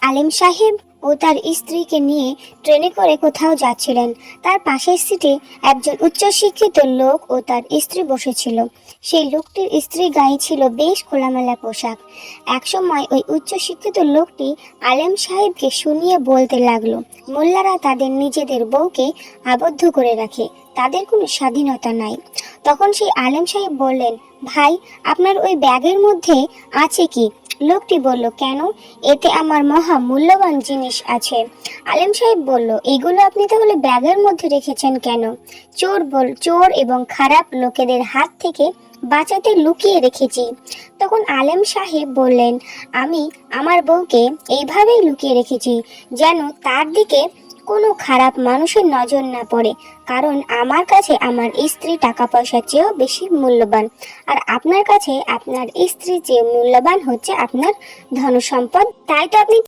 আলেম সাহেব ও তার স্ত্রীকে নিয়ে ট্রেনে করে কোথাও যাচ্ছিলেন। তার পাশের সিটে একজন উচ্চশিক্ষিত লোক ও তার স্ত্রী বসেছিল। সেই লোকটির স্ত্রীর গায়ে ছিল বেশ খোলামেলা পোশাক। একসময় ওই উচ্চশিক্ষিত লোকটি আলেম সাহেবকে শুনিয়ে বলতে লাগলো, মোল্লারা তাদের নিজেদের বউকে আবদ্ধ করে রাখে, তাদের কোনো স্বাধীনতা নাই। তখন সেই আলেম সাহেব বললেন, ভাই, আপনার ওই ব্যাগের মধ্যে আছে কি? লোকটি বলল, কেন? এতে আমার মহা মূল্যবান জিনিস আছে। আলেম সাহেব বলল, এগুলো আপনি তাহলে ব্যাগের মধ্যে রেখেছেন কেন? চোর এবং খারাপ লোকেদের হাত থেকে বাঁচাতে লুকিয়ে রেখেছি। তখন আলেম সাহেব বললেন, আমি আমার বউকে এইভাবেই লুকিয়ে রেখেছি যেন তার দিকে কোনো খারাপ মানুষের নজর না পড়ে, কারণ আমার কাছে আমার স্ত্রী টাকা পয়সার চেয়েও বেশি মূল্যবান, আর আপনার কাছে আপনার স্ত্রীর চেয়ে মূল্যবান হচ্ছে আপনার ধনসম্পদ। তাই তো আপনি